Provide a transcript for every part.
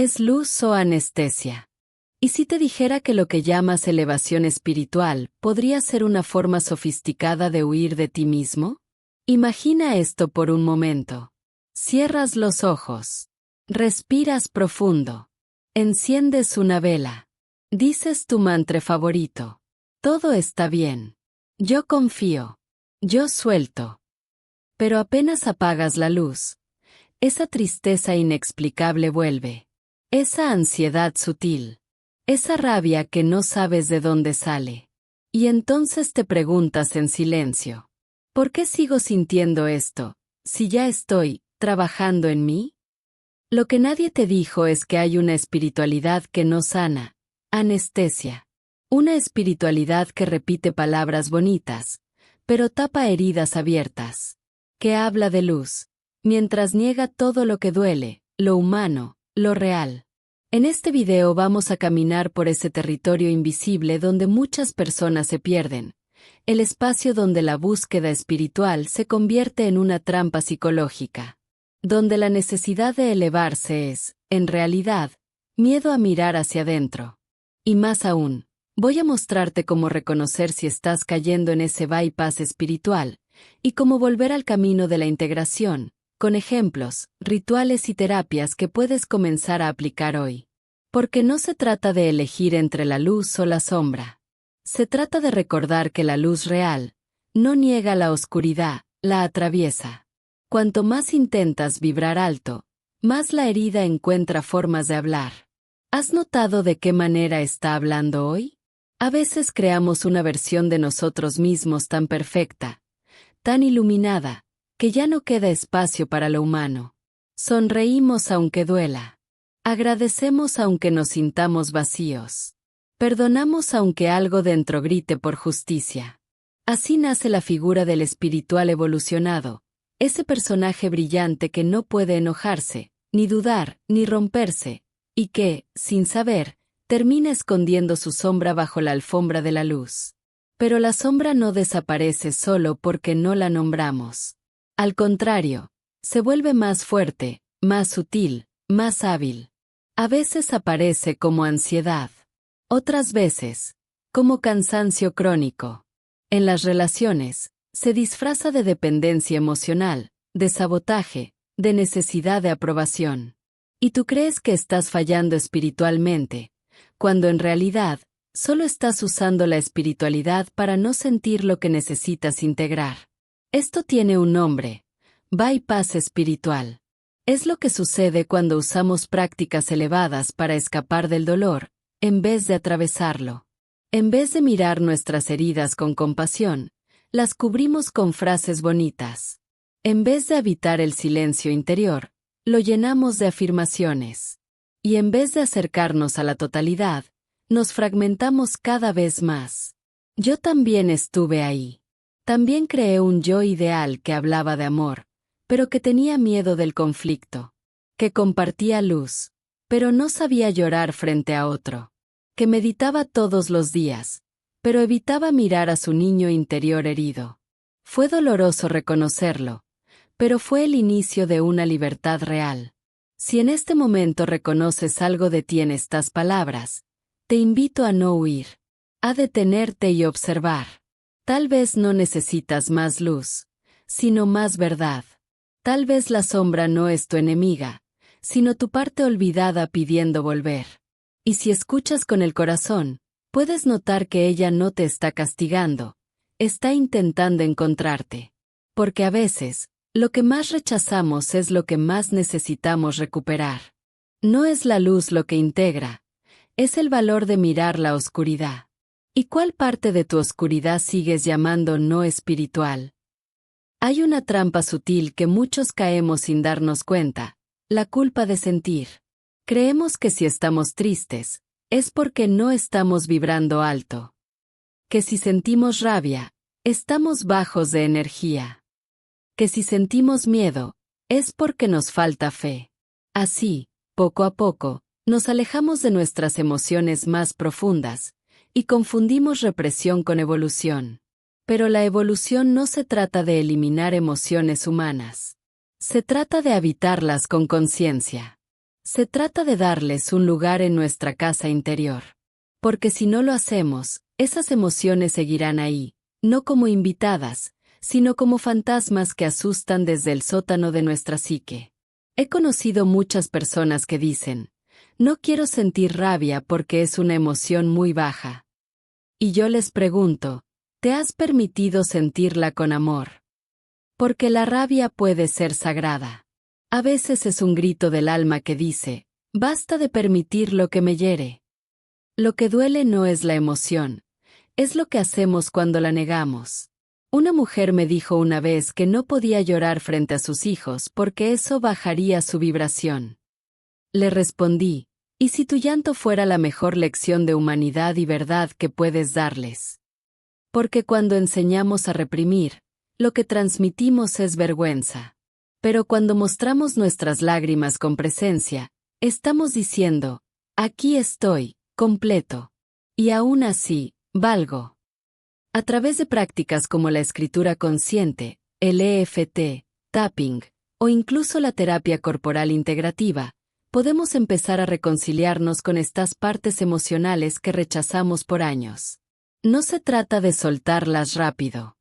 ¿Es luz o anestesia? ¿Y si te dijera que lo que llamas elevación espiritual podría ser una forma sofisticada de huir de ti mismo? Imagina esto por un momento. Cierras los ojos. Respiras profundo. Enciendes una vela. Dices tu mantra favorito. Todo está bien. Yo confío. Yo suelto. Pero apenas apagas la luz, esa tristeza inexplicable vuelve. Esa ansiedad sutil. Esa rabia que no sabes de dónde sale. Y entonces te preguntas en silencio. ¿Por qué sigo sintiendo esto, si ya estoy trabajando en mí? Lo que nadie te dijo es que hay una espiritualidad que no sana. Anestesia. Una espiritualidad que repite palabras bonitas, pero tapa heridas abiertas. Que habla de luz, mientras niega todo lo que duele, lo humano, lo real. En este video vamos a caminar por ese territorio invisible donde muchas personas se pierden, el espacio donde la búsqueda espiritual se convierte en una trampa psicológica, donde la necesidad de elevarse es, en realidad, miedo a mirar hacia adentro. Y más aún, voy a mostrarte cómo reconocer si estás cayendo en ese bypass espiritual, y cómo volver al camino de la integración, con ejemplos, rituales y terapias que puedes comenzar a aplicar hoy. Porque no se trata de elegir entre la luz o la sombra. Se trata de recordar que la luz real no niega la oscuridad, la atraviesa. Cuanto más intentas vibrar alto, más la herida encuentra formas de hablar. ¿Has notado de qué manera está hablando hoy? A veces creamos una versión de nosotros mismos tan perfecta, tan iluminada, que ya no queda espacio para lo humano. Sonreímos aunque duela. Agradecemos aunque nos sintamos vacíos. Perdonamos aunque algo dentro grite por justicia. Así nace la figura del espiritual evolucionado, ese personaje brillante que no puede enojarse, ni dudar, ni romperse, y que, sin saber, termina escondiendo su sombra bajo la alfombra de la luz. Pero la sombra no desaparece solo porque no la nombramos. Al contrario, se vuelve más fuerte, más sutil, más hábil. A veces aparece como ansiedad. Otras veces, como cansancio crónico. En las relaciones, se disfraza de dependencia emocional, de sabotaje, de necesidad de aprobación. Y tú crees que estás fallando espiritualmente, cuando en realidad, solo estás usando la espiritualidad para no sentir lo que necesitas integrar. Esto tiene un nombre: bypass espiritual. Es lo que sucede cuando usamos prácticas elevadas para escapar del dolor, en vez de atravesarlo. En vez de mirar nuestras heridas con compasión, las cubrimos con frases bonitas. En vez de habitar el silencio interior, lo llenamos de afirmaciones. Y en vez de acercarnos a la totalidad, nos fragmentamos cada vez más. Yo también estuve ahí. También creé un yo ideal que hablaba de amor, pero que tenía miedo del conflicto. Que compartía luz, pero no sabía llorar frente a otro. Que meditaba todos los días, pero evitaba mirar a su niño interior herido. Fue doloroso reconocerlo, pero fue el inicio de una libertad real. Si en este momento reconoces algo de ti en estas palabras, te invito a no huir, a detenerte y observar. Tal vez no necesitas más luz, sino más verdad. Tal vez la sombra no es tu enemiga, sino tu parte olvidada pidiendo volver. Y si escuchas con el corazón, puedes notar que ella no te está castigando, está intentando encontrarte. Porque a veces, lo que más rechazamos es lo que más necesitamos recuperar. No es la luz lo que integra, es el valor de mirar la oscuridad. ¿Y cuál parte de tu oscuridad sigues llamando no espiritual? Hay una trampa sutil que muchos caemos sin darnos cuenta: la culpa de sentir. Creemos que si estamos tristes, es porque no estamos vibrando alto. Que si sentimos rabia, estamos bajos de energía. Que si sentimos miedo, es porque nos falta fe. Así, poco a poco, nos alejamos de nuestras emociones más profundas, y confundimos represión con evolución. Pero la evolución no se trata de eliminar emociones humanas. Se trata de habitarlas con conciencia. Se trata de darles un lugar en nuestra casa interior. Porque si no lo hacemos, esas emociones seguirán ahí, no como invitadas, sino como fantasmas que asustan desde el sótano de nuestra psique. He conocido muchas personas que dicen, no quiero sentir rabia porque es una emoción muy baja. Y yo les pregunto, ¿te has permitido sentirla con amor? Porque la rabia puede ser sagrada. A veces es un grito del alma que dice, basta de permitir lo que me hiere. Lo que duele no es la emoción, es lo que hacemos cuando la negamos. Una mujer me dijo una vez que no podía llorar frente a sus hijos porque eso bajaría su vibración. Le respondí, ¿y si tu llanto fuera la mejor lección de humanidad y verdad que puedes darles? Porque cuando enseñamos a reprimir, lo que transmitimos es vergüenza. Pero cuando mostramos nuestras lágrimas con presencia, estamos diciendo, aquí estoy, completo. Y aún así, valgo. A través de prácticas como la escritura consciente, el EFT, tapping, o incluso la terapia corporal integrativa, podemos empezar a reconciliarnos con estas partes emocionales que rechazamos por años. No se trata de soltarlas rápido.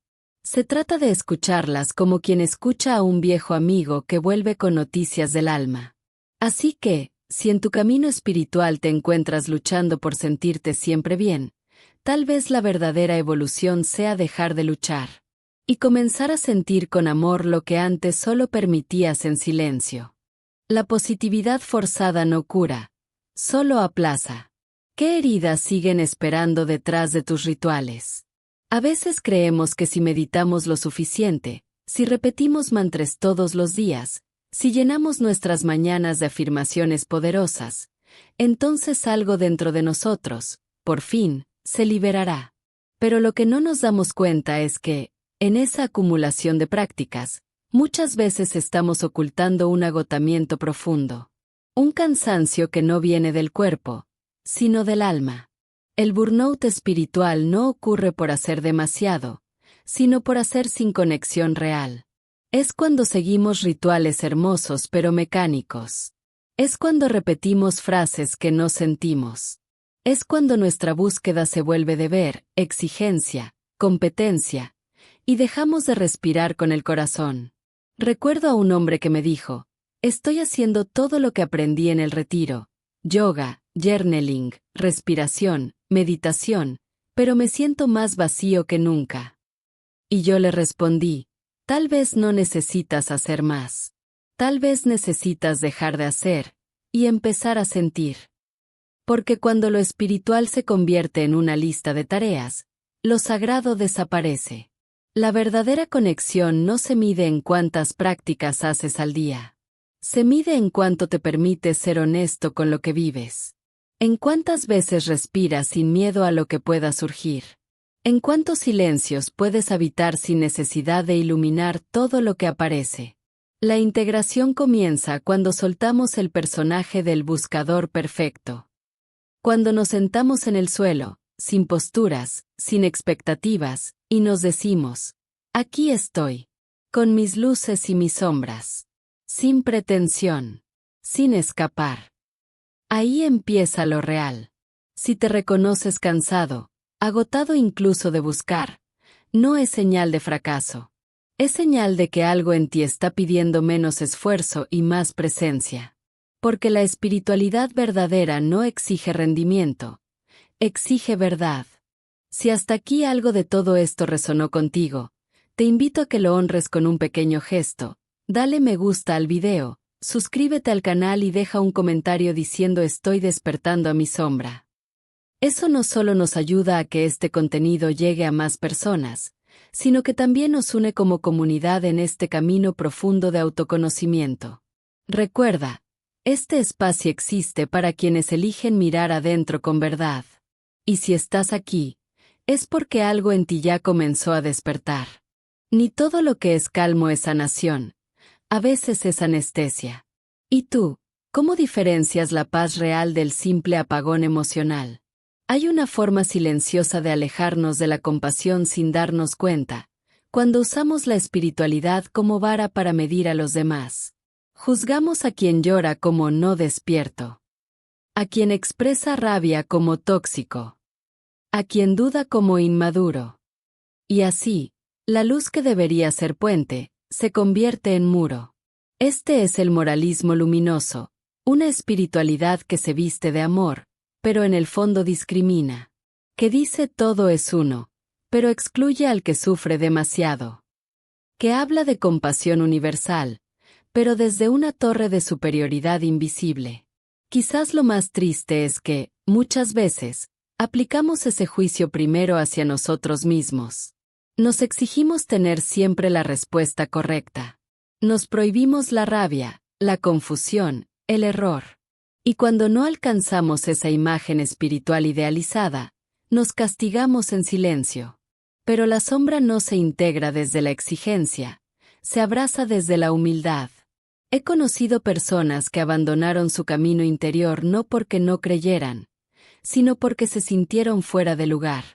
Se trata de escucharlas como quien escucha a un viejo amigo que vuelve con noticias del alma. Así que, si en tu camino espiritual te encuentras luchando por sentirte siempre bien, tal vez la verdadera evolución sea dejar de luchar y comenzar a sentir con amor lo que antes solo permitías en silencio. La positividad forzada no cura, solo aplaza. ¿Qué heridas siguen esperando detrás de tus rituales? A veces creemos que si meditamos lo suficiente, si repetimos mantras todos los días, si llenamos nuestras mañanas de afirmaciones poderosas, entonces algo dentro de nosotros, por fin, se liberará. Pero lo que no nos damos cuenta es que, en esa acumulación de prácticas, muchas veces estamos ocultando un agotamiento profundo. Un cansancio que no viene del cuerpo, sino del alma. El burnout espiritual no ocurre por hacer demasiado, sino por hacer sin conexión real. Es cuando seguimos rituales hermosos pero mecánicos. Es cuando repetimos frases que no sentimos. Es cuando nuestra búsqueda se vuelve deber, exigencia, competencia, y dejamos de respirar con el corazón. Recuerdo a un hombre que me dijo, estoy haciendo todo lo que aprendí en el retiro, yoga, journaling, respiración, meditación, pero me siento más vacío que nunca. Y yo le respondí, tal vez no necesitas hacer más. Tal vez necesitas dejar de hacer y empezar a sentir. Porque cuando lo espiritual se convierte en una lista de tareas, lo sagrado desaparece. La verdadera conexión no se mide en cuántas prácticas haces al día. Se mide en cuánto te permites ser honesto con lo que vives. ¿En cuántas veces respiras sin miedo a lo que pueda surgir? ¿En cuántos silencios puedes habitar sin necesidad de iluminar todo lo que aparece? La integración comienza cuando soltamos el personaje del buscador perfecto. Cuando nos sentamos en el suelo, sin posturas, sin expectativas, y nos decimos, aquí estoy, con mis luces y mis sombras, sin pretensión, sin escapar. Ahí empieza lo real. Si te reconoces cansado, agotado incluso de buscar, no es señal de fracaso. Es señal de que algo en ti está pidiendo menos esfuerzo y más presencia. Porque la espiritualidad verdadera no exige rendimiento, exige verdad. Si hasta aquí algo de todo esto resonó contigo, te invito a que lo honres con un pequeño gesto. Dale me gusta al video. Suscríbete al canal y deja un comentario diciendo estoy despertando a mi sombra. Eso no solo nos ayuda a que este contenido llegue a más personas, sino que también nos une como comunidad en este camino profundo de autoconocimiento. Recuerda, este espacio existe para quienes eligen mirar adentro con verdad. Y si estás aquí, es porque algo en ti ya comenzó a despertar. Ni todo lo que es calmo es sanación. A veces es anestesia. ¿Y tú, cómo diferencias la paz real del simple apagón emocional? Hay una forma silenciosa de alejarnos de la compasión sin darnos cuenta, cuando usamos la espiritualidad como vara para medir a los demás. Juzgamos a quien llora como no despierto, a quien expresa rabia como tóxico, a quien duda como inmaduro. Y así, la luz que debería ser puente, se convierte en muro. Este es el moralismo luminoso, una espiritualidad que se viste de amor, pero en el fondo discrimina, que dice todo es uno, pero excluye al que sufre demasiado, que habla de compasión universal, pero desde una torre de superioridad invisible. Quizás lo más triste es que, muchas veces, aplicamos ese juicio primero hacia nosotros mismos. Nos exigimos tener siempre la respuesta correcta. Nos prohibimos la rabia, la confusión, el error. Y cuando no alcanzamos esa imagen espiritual idealizada, nos castigamos en silencio. Pero la sombra no se integra desde la exigencia, se abraza desde la humildad. He conocido personas que abandonaron su camino interior no porque no creyeran, sino porque se sintieron fuera de lugar.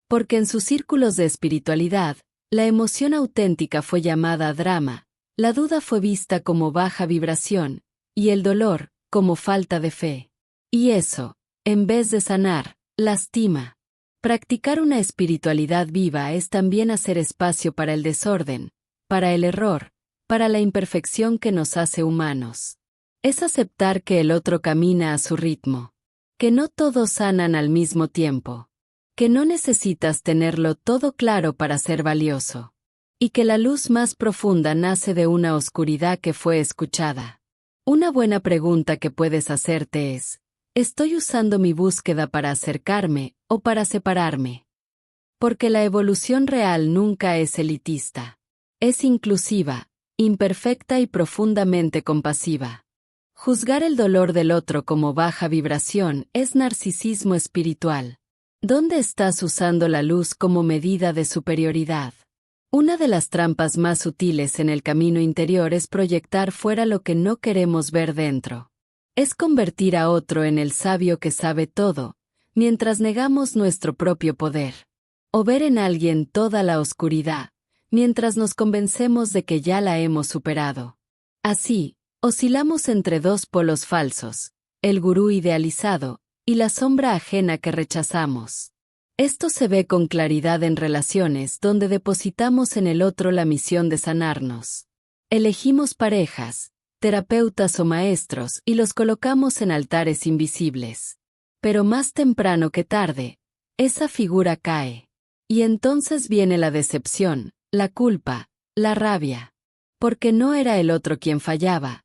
Porque en sus círculos de espiritualidad, la emoción auténtica fue llamada drama, la duda fue vista como baja vibración, y el dolor, como falta de fe. Y eso, en vez de sanar, lastima. Practicar una espiritualidad viva es también hacer espacio para el desorden, para el error, para la imperfección que nos hace humanos. Es aceptar que el otro camina a su ritmo, que no todos sanan al mismo tiempo, que no necesitas tenerlo todo claro para ser valioso, y que la luz más profunda nace de una oscuridad que fue escuchada. Una buena pregunta que puedes hacerte es, ¿estoy usando mi búsqueda para acercarme o para separarme? Porque la evolución real nunca es elitista. Es inclusiva, imperfecta y profundamente compasiva. Juzgar el dolor del otro como baja vibración es narcisismo espiritual. ¿Dónde estás usando la luz como medida de superioridad? Una de las trampas más sutiles en el camino interior es proyectar fuera lo que no queremos ver dentro. Es convertir a otro en el sabio que sabe todo, mientras negamos nuestro propio poder. O ver en alguien toda la oscuridad, mientras nos convencemos de que ya la hemos superado. Así, oscilamos entre dos polos falsos, el gurú idealizado, y la sombra ajena que rechazamos. Esto se ve con claridad en relaciones donde depositamos en el otro la misión de sanarnos. Elegimos parejas, terapeutas o maestros y los colocamos en altares invisibles. Pero más temprano que tarde, esa figura cae. Y entonces viene la decepción, la culpa, la rabia. Porque no era el otro quien fallaba,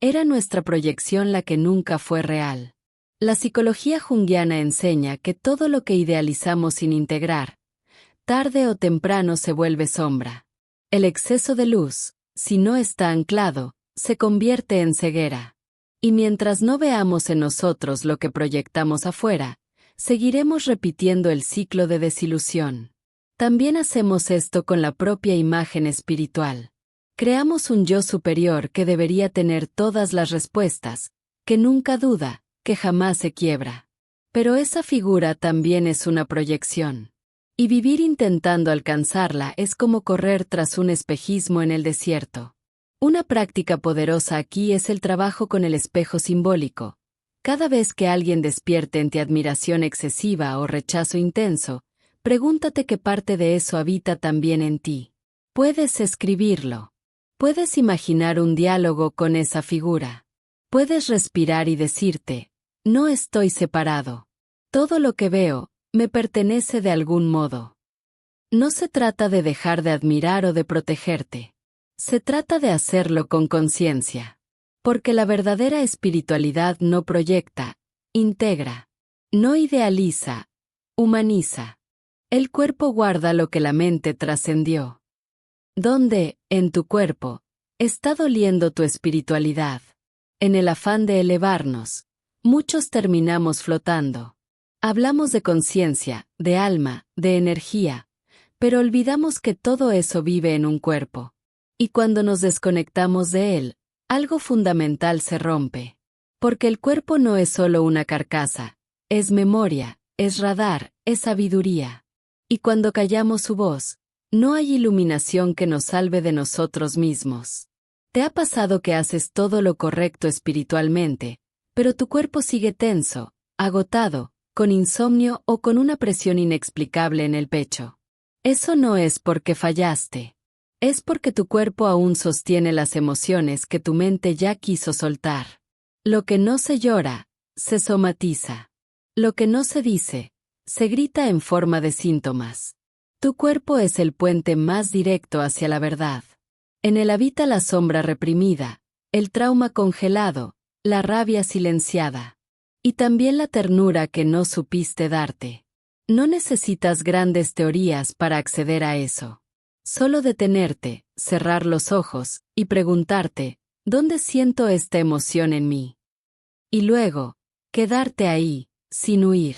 era nuestra proyección la que nunca fue real. La psicología junguiana enseña que todo lo que idealizamos sin integrar, tarde o temprano se vuelve sombra. El exceso de luz, si no está anclado, se convierte en ceguera. Y mientras no veamos en nosotros lo que proyectamos afuera, seguiremos repitiendo el ciclo de desilusión. También hacemos esto con la propia imagen espiritual. Creamos un yo superior que debería tener todas las respuestas, que nunca duda, que jamás se quiebra. Pero esa figura también es una proyección. Y vivir intentando alcanzarla es como correr tras un espejismo en el desierto. Una práctica poderosa aquí es el trabajo con el espejo simbólico. Cada vez que alguien despierte en ti admiración excesiva o rechazo intenso, pregúntate qué parte de eso habita también en ti. Puedes escribirlo. Puedes imaginar un diálogo con esa figura. Puedes respirar y decirte, no estoy separado. Todo lo que veo, me pertenece de algún modo. No se trata de dejar de admirar o de protegerte. Se trata de hacerlo con conciencia. Porque la verdadera espiritualidad no proyecta, integra. No idealiza, humaniza. El cuerpo guarda lo que la mente trascendió. ¿Dónde, en tu cuerpo, está doliendo tu espiritualidad? En el afán de elevarnos, muchos terminamos flotando. Hablamos de conciencia, de alma, de energía, pero olvidamos que todo eso vive en un cuerpo. Y cuando nos desconectamos de él, algo fundamental se rompe. Porque el cuerpo no es solo una carcasa, es memoria, es radar, es sabiduría. Y cuando callamos su voz, no hay iluminación que nos salve de nosotros mismos. ¿Te ha pasado que haces todo lo correcto espiritualmente, pero tu cuerpo sigue tenso, agotado, con insomnio o con una presión inexplicable en el pecho? Eso no es porque fallaste. Es porque tu cuerpo aún sostiene las emociones que tu mente ya quiso soltar. Lo que no se llora, se somatiza. Lo que no se dice, se grita en forma de síntomas. Tu cuerpo es el puente más directo hacia la verdad. En él habita la sombra reprimida, el trauma congelado, la rabia silenciada. Y también la ternura que no supiste darte. No necesitas grandes teorías para acceder a eso. Solo detenerte, cerrar los ojos, y preguntarte, ¿dónde siento esta emoción en mí? Y luego, quedarte ahí, sin huir.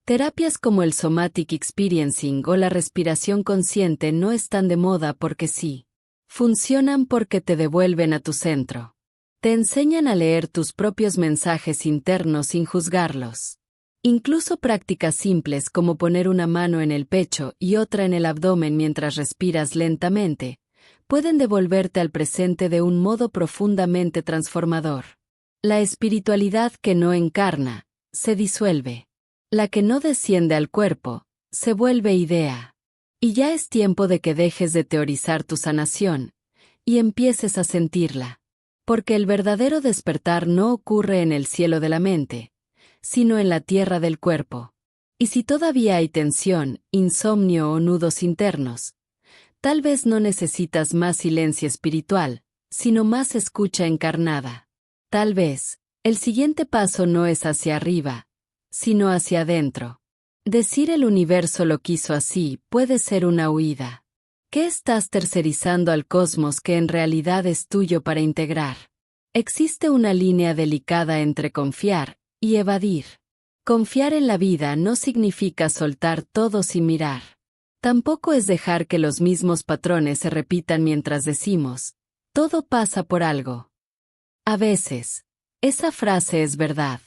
Terapias como el Somatic Experiencing o la respiración consciente no están de moda porque sí. Funcionan porque te devuelven a tu centro. Te enseñan a leer tus propios mensajes internos sin juzgarlos. Incluso prácticas simples como poner una mano en el pecho y otra en el abdomen mientras respiras lentamente, pueden devolverte al presente de un modo profundamente transformador. La espiritualidad que no encarna, se disuelve. La que no desciende al cuerpo, se vuelve idea. Y ya es tiempo de que dejes de teorizar tu sanación y empieces a sentirla. Porque el verdadero despertar no ocurre en el cielo de la mente, sino en la tierra del cuerpo. Y si todavía hay tensión, insomnio o nudos internos, tal vez no necesitas más silencio espiritual, sino más escucha encarnada. Tal vez, el siguiente paso no es hacia arriba, sino hacia adentro. Decir el universo lo quiso así puede ser una huida. ¿Qué estás tercerizando al cosmos que en realidad es tuyo para integrar? Existe una línea delicada entre confiar y evadir. Confiar en la vida no significa soltar todo sin mirar. Tampoco es dejar que los mismos patrones se repitan mientras decimos, todo pasa por algo. A veces, esa frase es verdad,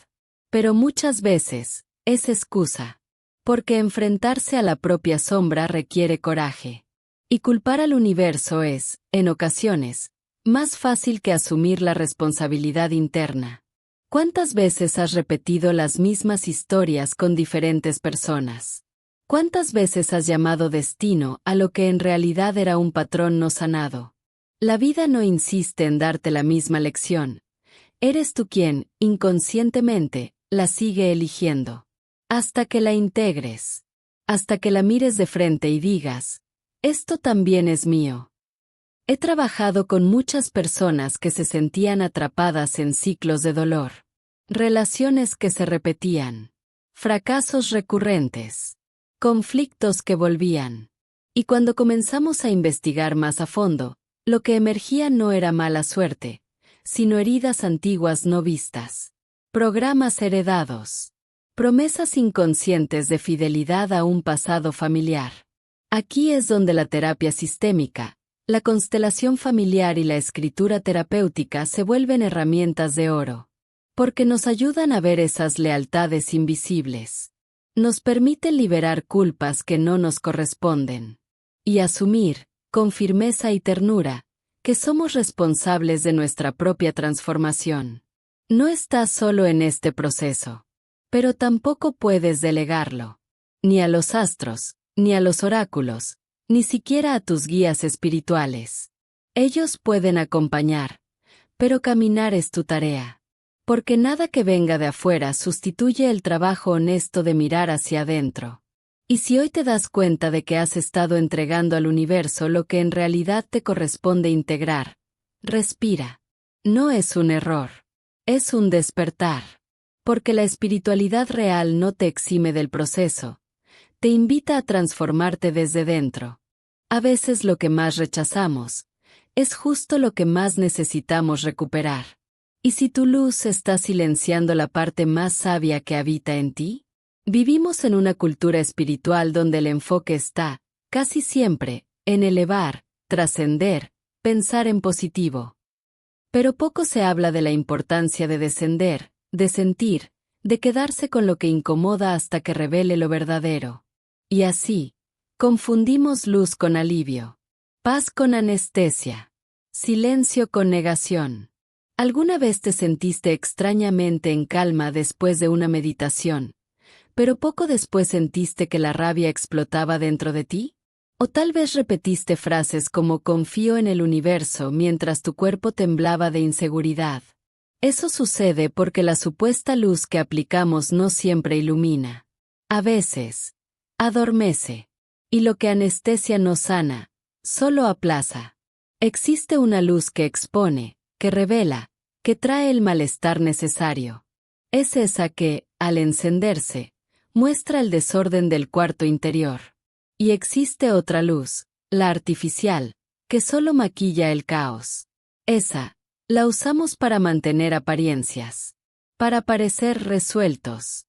pero muchas veces, es excusa. Porque enfrentarse a la propia sombra requiere coraje. Y culpar al universo es, en ocasiones, más fácil que asumir la responsabilidad interna. ¿Cuántas veces has repetido las mismas historias con diferentes personas? ¿Cuántas veces has llamado destino a lo que en realidad era un patrón no sanado? La vida no insiste en darte la misma lección. Eres tú quien, inconscientemente, la sigue eligiendo. Hasta que la integres. Hasta que la mires de frente y digas, esto también es mío. He trabajado con muchas personas que se sentían atrapadas en ciclos de dolor. Relaciones que se repetían. Fracasos recurrentes. Conflictos que volvían. Y cuando comenzamos a investigar más a fondo, lo que emergía no era mala suerte, sino heridas antiguas no vistas. Programas heredados. Promesas inconscientes de fidelidad a un pasado familiar. Aquí es donde la terapia sistémica, la constelación familiar y la escritura terapéutica se vuelven herramientas de oro. Porque nos ayudan a ver esas lealtades invisibles. Nos permiten liberar culpas que no nos corresponden. Y asumir, con firmeza y ternura, que somos responsables de nuestra propia transformación. No estás solo en este proceso. Pero tampoco puedes delegarlo. Ni a los astros, ni a los oráculos, ni siquiera a tus guías espirituales. Ellos pueden acompañar, pero caminar es tu tarea. Porque nada que venga de afuera sustituye el trabajo honesto de mirar hacia adentro. Y si hoy te das cuenta de que has estado entregando al universo lo que en realidad te corresponde integrar, respira. No es un error. Es un despertar. Porque la espiritualidad real no te exime del proceso, te invita a transformarte desde dentro. A veces lo que más rechazamos, es justo lo que más necesitamos recuperar. ¿Y si tu luz está silenciando la parte más sabia que habita en ti? Vivimos en una cultura espiritual donde el enfoque está, casi siempre, en elevar, trascender, pensar en positivo. Pero poco se habla de la importancia de descender, de sentir, de quedarse con lo que incomoda hasta que revele lo verdadero. Y así, confundimos luz con alivio, paz con anestesia. Silencio con negación. ¿Alguna vez te sentiste extrañamente en calma después de una meditación, pero poco después sentiste que la rabia explotaba dentro de ti? O tal vez repetiste frases como confío en el universo mientras tu cuerpo temblaba de inseguridad. Eso sucede porque la supuesta luz que aplicamos no siempre ilumina. A veces, adormece. Y lo que anestesia no sana, solo aplaza. Existe una luz que expone, que revela, que trae el malestar necesario. Es esa que, al encenderse, muestra el desorden del cuarto interior. Y existe otra luz, la artificial, que solo maquilla el caos. Esa, la usamos para mantener apariencias, para parecer resueltos,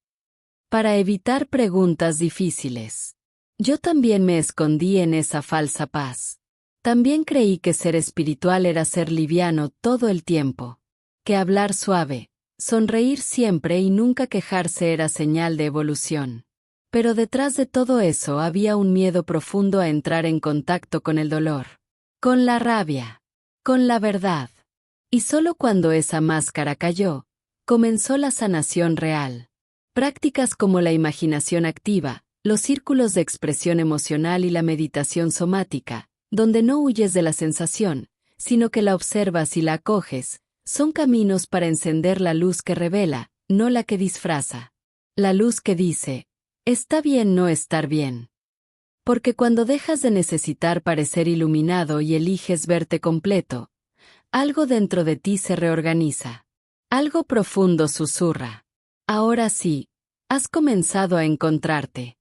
para evitar preguntas difíciles. Yo también me escondí en esa falsa paz. También creí que ser espiritual era ser liviano todo el tiempo, que hablar suave, sonreír siempre y nunca quejarse era señal de evolución. Pero detrás de todo eso había un miedo profundo a entrar en contacto con el dolor, con la rabia, con la verdad. Y solo cuando esa máscara cayó, comenzó la sanación real. Prácticas como la imaginación activa, los círculos de expresión emocional y la meditación somática, donde no huyes de la sensación, sino que la observas y la acoges, son caminos para encender la luz que revela, no la que disfraza. La luz que dice, está bien no estar bien. Porque cuando dejas de necesitar parecer iluminado y eliges verte completo, algo dentro de ti se reorganiza. Algo profundo susurra. Ahora sí, has comenzado a encontrarte.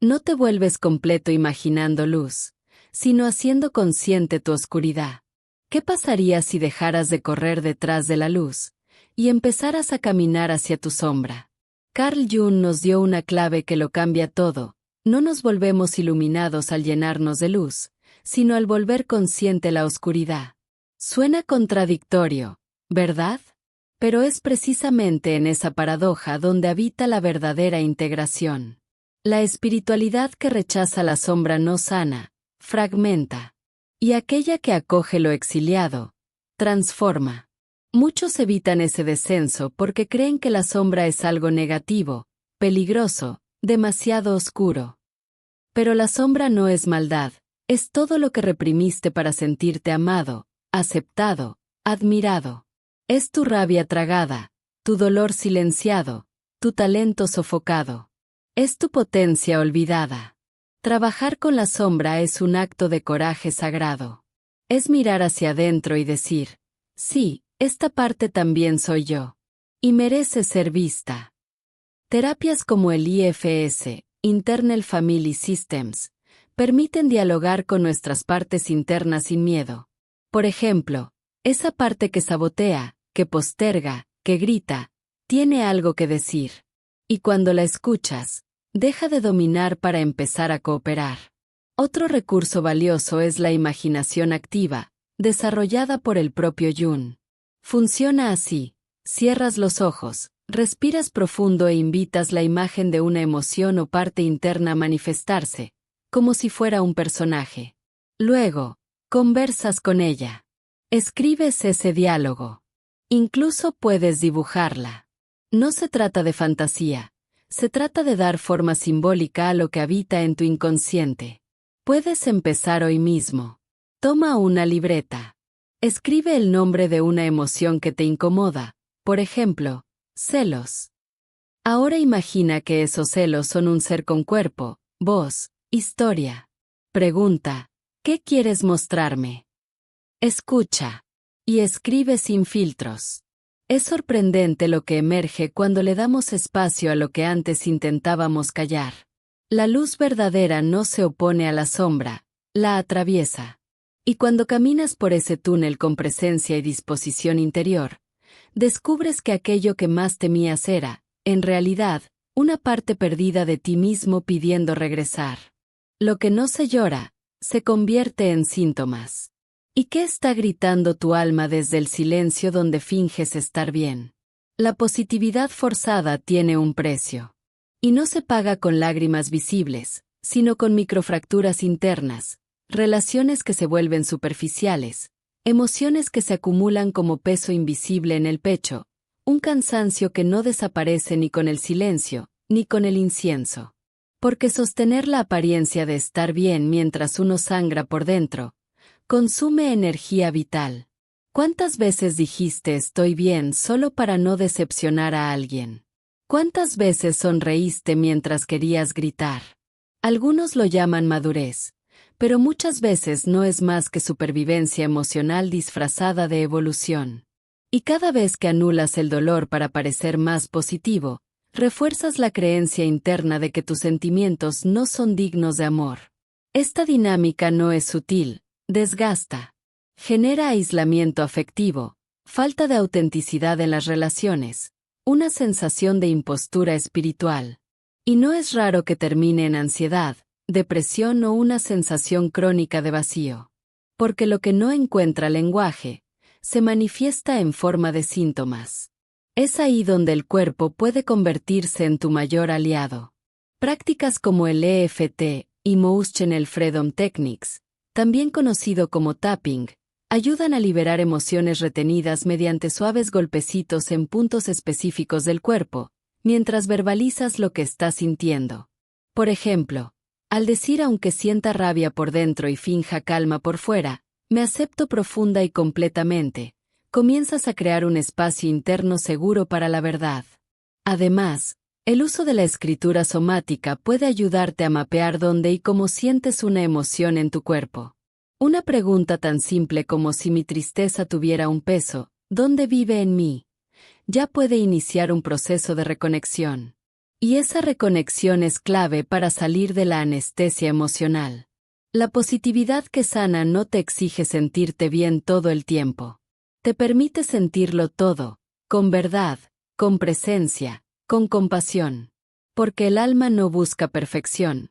No te vuelves completo imaginando luz, sino haciendo consciente tu oscuridad. ¿Qué pasaría si dejaras de correr detrás de la luz y empezaras a caminar hacia tu sombra? Carl Jung nos dio una clave que lo cambia todo. No nos volvemos iluminados al llenarnos de luz, sino al volver consciente la oscuridad. Suena contradictorio, ¿verdad? Pero es precisamente en esa paradoja donde habita la verdadera integración. La espiritualidad que rechaza la sombra no sana, fragmenta. Y aquella que acoge lo exiliado, transforma. Muchos evitan ese descenso porque creen que la sombra es algo negativo, peligroso, demasiado oscuro. Pero la sombra no es maldad, es todo lo que reprimiste para sentirte amado, aceptado, admirado. Es tu rabia tragada, tu dolor silenciado, tu talento sofocado. Es tu potencia olvidada. Trabajar con la sombra es un acto de coraje sagrado. Es mirar hacia adentro y decir, sí, esta parte también soy yo. Y merece ser vista. Terapias como el IFS, Internal Family Systems, permiten dialogar con nuestras partes internas sin miedo. Por ejemplo, esa parte que sabotea, que posterga, que grita, tiene algo que decir. Y cuando la escuchas, deja de dominar para empezar a cooperar. Otro recurso valioso es la imaginación activa, desarrollada por el propio Jung. Funciona así: cierras los ojos, respiras profundo e invitas la imagen de una emoción o parte interna a manifestarse, como si fuera un personaje. Luego, conversas con ella. Escribes ese diálogo. Incluso puedes dibujarla. No se trata de fantasía. Se trata de dar forma simbólica a lo que habita en tu inconsciente. Puedes empezar hoy mismo. Toma una libreta. Escribe el nombre de una emoción que te incomoda, por ejemplo, celos. Ahora imagina que esos celos son un ser con cuerpo, voz, historia. Pregunta, ¿qué quieres mostrarme? Escucha. Y escribe sin filtros. Es sorprendente lo que emerge cuando le damos espacio a lo que antes intentábamos callar. La luz verdadera no se opone a la sombra, la atraviesa. Y cuando caminas por ese túnel con presencia y disposición interior, descubres que aquello que más temías era, en realidad, una parte perdida de ti mismo pidiendo regresar. Lo que no se llora, se convierte en síntomas. ¿Y qué está gritando tu alma desde el silencio donde finges estar bien? La positividad forzada tiene un precio. Y no se paga con lágrimas visibles, sino con microfracturas internas, relaciones que se vuelven superficiales, emociones que se acumulan como peso invisible en el pecho, un cansancio que no desaparece ni con el silencio, ni con el incienso. Porque sostener la apariencia de estar bien mientras uno sangra por dentro, consume energía vital. ¿Cuántas veces dijiste estoy bien solo para no decepcionar a alguien? ¿Cuántas veces sonreíste mientras querías gritar? Algunos lo llaman madurez, pero muchas veces no es más que supervivencia emocional disfrazada de evolución. Y cada vez que anulas el dolor para parecer más positivo, refuerzas la creencia interna de que tus sentimientos no son dignos de amor. Esta dinámica no es sutil, desgasta. Genera aislamiento afectivo, falta de autenticidad en las relaciones, una sensación de impostura espiritual. Y no es raro que termine en ansiedad, depresión o una sensación crónica de vacío. Porque lo que no encuentra lenguaje, se manifiesta en forma de síntomas. Es ahí donde el cuerpo puede convertirse en tu mayor aliado. Prácticas como el EFT, Emotional Freedom Techniques, también conocido como tapping, ayudan a liberar emociones retenidas mediante suaves golpecitos en puntos específicos del cuerpo, mientras verbalizas lo que estás sintiendo. Por ejemplo, al decir aunque sienta rabia por dentro y finja calma por fuera, me acepto profunda y completamente, comienzas a crear un espacio interno seguro para la verdad. Además, el uso de la escritura somática puede ayudarte a mapear dónde y cómo sientes una emoción en tu cuerpo. Una pregunta tan simple como si mi tristeza tuviera un peso, ¿dónde vive en mí? Ya puede iniciar un proceso de reconexión. Y esa reconexión es clave para salir de la anestesia emocional. La positividad que sana no te exige sentirte bien todo el tiempo. Te permite sentirlo todo, con verdad, con presencia, con compasión. Porque el alma no busca perfección,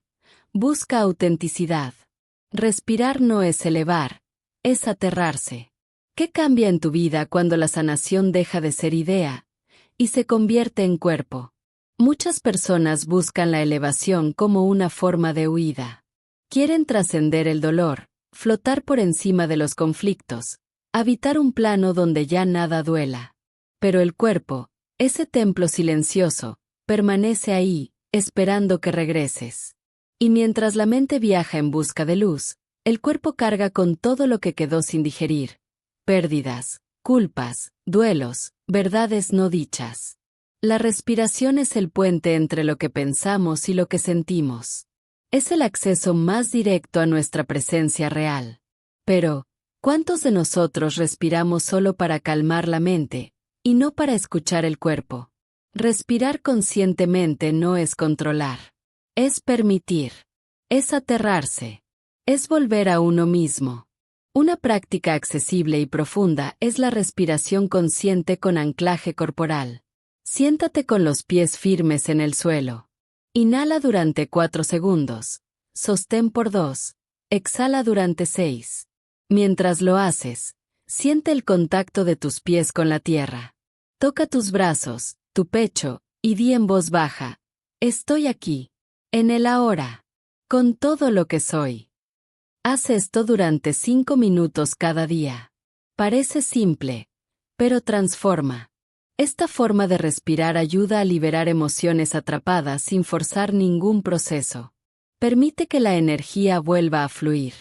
busca autenticidad. Respirar no es elevar, es aterrarse. ¿Qué cambia en tu vida cuando la sanación deja de ser idea y se convierte en cuerpo? Muchas personas buscan la elevación como una forma de huida. Quieren trascender el dolor, flotar por encima de los conflictos, habitar un plano donde ya nada duela. Pero el cuerpo, ese templo silencioso, permanece ahí, esperando que regreses. Y mientras la mente viaja en busca de luz, el cuerpo carga con todo lo que quedó sin digerir. Pérdidas, culpas, duelos, verdades no dichas. La respiración es el puente entre lo que pensamos y lo que sentimos. Es el acceso más directo a nuestra presencia real. Pero, ¿cuántos de nosotros respiramos solo para calmar la mente, y no para escuchar el cuerpo? Respirar conscientemente no es controlar. Es permitir. Es aterrarse. Es volver a uno mismo. Una práctica accesible y profunda es la respiración consciente con anclaje corporal. Siéntate con los pies firmes en el suelo. Inhala durante 4 segundos. Sostén por 2. Exhala durante 6. Mientras lo haces, siente el contacto de tus pies con la tierra. Toca tus brazos, tu pecho, y di en voz baja: estoy aquí. En el ahora, con todo lo que soy. Haz esto durante 5 minutos cada día. Parece simple, pero transforma. Esta forma de respirar ayuda a liberar emociones atrapadas sin forzar ningún proceso. Permite que la energía vuelva a fluir.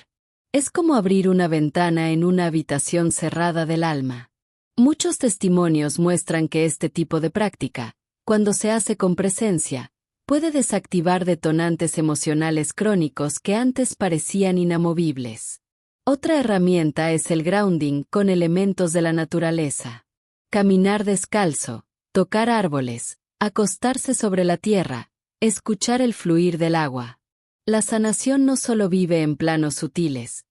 Es como abrir una ventana en una habitación cerrada del alma. Muchos testimonios muestran que este tipo de práctica, cuando se hace con presencia, puede desactivar detonantes emocionales crónicos que antes parecían inamovibles. Otra herramienta es el grounding con elementos de la naturaleza. Caminar descalzo, tocar árboles, acostarse sobre la tierra, escuchar el fluir del agua. La sanación no solo vive en planos sutiles,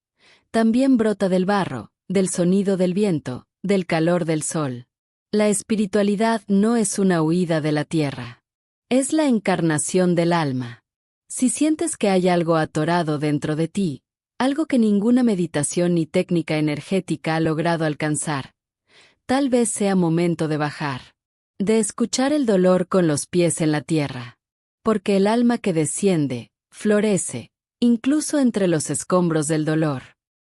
también brota del barro, del sonido del viento, del calor del sol. La espiritualidad no es una huida de la tierra. Es la encarnación del alma. Si sientes que hay algo atorado dentro de ti, algo que ninguna meditación ni técnica energética ha logrado alcanzar, tal vez sea momento de bajar, de escuchar el dolor con los pies en la tierra. Porque el alma que desciende, florece, incluso entre los escombros del dolor.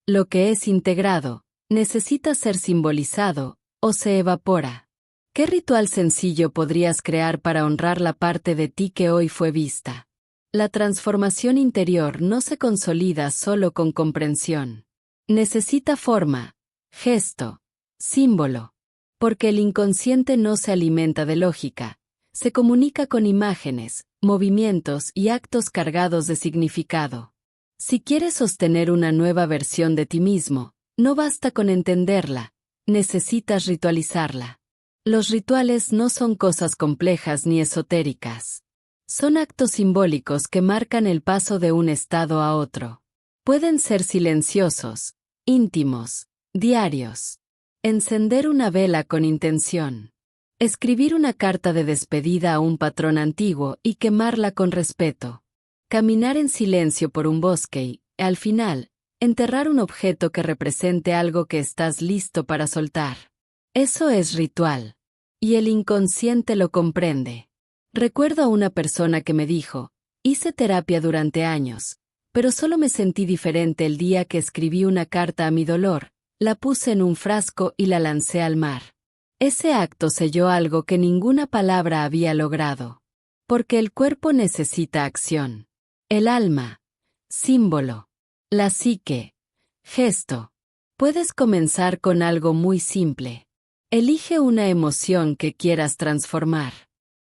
Lo que es integrado, ¿Necesita ser simbolizado o se evapora? ¿Qué ritual sencillo podrías crear para honrar la parte de ti que hoy fue vista? La transformación interior no se consolida solo con comprensión. Necesita forma, gesto, símbolo. Porque el inconsciente no se alimenta de lógica, se comunica con imágenes, movimientos y actos cargados de significado. Si quieres sostener una nueva versión de ti mismo, no basta con entenderla, necesitas ritualizarla. Los rituales no son cosas complejas ni esotéricas. Son actos simbólicos que marcan el paso de un estado a otro. Pueden ser silenciosos, íntimos, diarios. Encender una vela con intención. Escribir una carta de despedida a un patrón antiguo y quemarla con respeto. Caminar en silencio por un bosque y, al final, enterrar un objeto que represente algo que estás listo para soltar. Eso es ritual. Y el inconsciente lo comprende. Recuerdo a una persona que me dijo, hice terapia durante años, pero solo me sentí diferente el día que escribí una carta a mi dolor, la puse en un frasco y la lancé al mar. Ese acto selló algo que ninguna palabra había logrado. Porque el cuerpo necesita acción. El alma, símbolo. La psique, gesto. Puedes comenzar con algo muy simple. Elige una emoción que quieras transformar.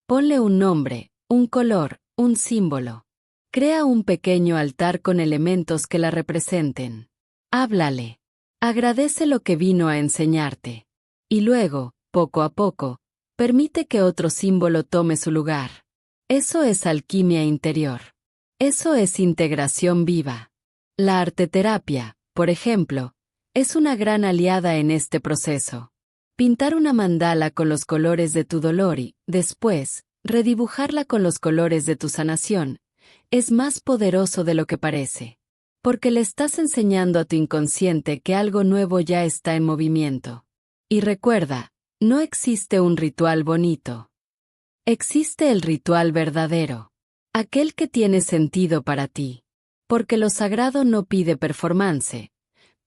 Ponle un nombre, un color, un símbolo. Crea un pequeño altar con elementos que la representen. Háblale. Agradece lo que vino a enseñarte. Y luego, poco a poco, permite que otro símbolo tome su lugar. Eso es alquimia interior. Eso es integración viva. La arteterapia, por ejemplo, es una gran aliada en este proceso. Pintar una mandala con los colores de tu dolor y, después, redibujarla con los colores de tu sanación, es más poderoso de lo que parece. Porque le estás enseñando a tu inconsciente que algo nuevo ya está en movimiento. Y recuerda, no existe un ritual bonito. Existe el ritual verdadero. Aquel que tiene sentido para ti. Porque lo sagrado no pide performance,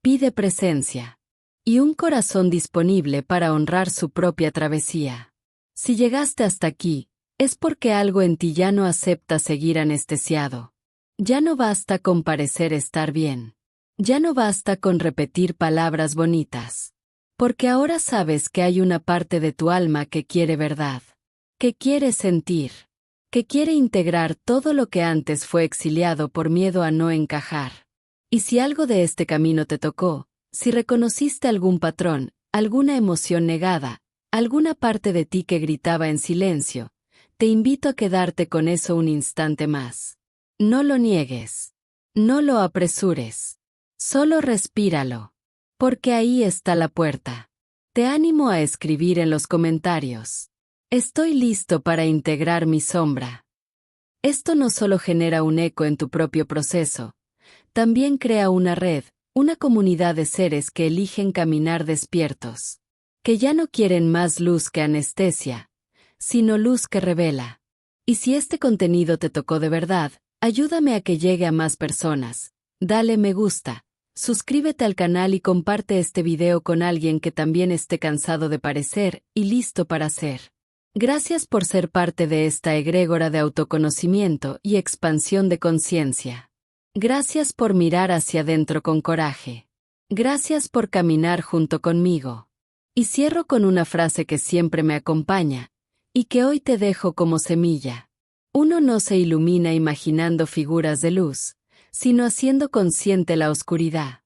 pide presencia. Y un corazón disponible para honrar su propia travesía. Si llegaste hasta aquí, es porque algo en ti ya no acepta seguir anestesiado. Ya no basta con parecer estar bien. Ya no basta con repetir palabras bonitas. Porque ahora sabes que hay una parte de tu alma que quiere verdad. Que quiere sentir. Que quiere integrar todo lo que antes fue exiliado por miedo a no encajar. Y si algo de este camino te tocó, si reconociste algún patrón, alguna emoción negada, alguna parte de ti que gritaba en silencio, te invito a quedarte con eso un instante más. No lo niegues. No lo apresures. Solo respíralo. Porque ahí está la puerta. Te animo a escribir en los comentarios. Estoy listo para integrar mi sombra. Esto no solo genera un eco en tu propio proceso, también crea una red, una comunidad de seres que eligen caminar despiertos. Que ya no quieren más luz que anestesia, sino luz que revela. Y si este contenido te tocó de verdad, ayúdame a que llegue a más personas. Dale me gusta, suscríbete al canal y comparte este video con alguien que también esté cansado de parecer y listo para ser. Gracias por ser parte de esta egrégora de autoconocimiento y expansión de conciencia. Gracias por mirar hacia adentro con coraje. Gracias por caminar junto conmigo. Y cierro con una frase que siempre me acompaña, y que hoy te dejo como semilla. Uno no se ilumina imaginando figuras de luz, sino haciendo consciente la oscuridad.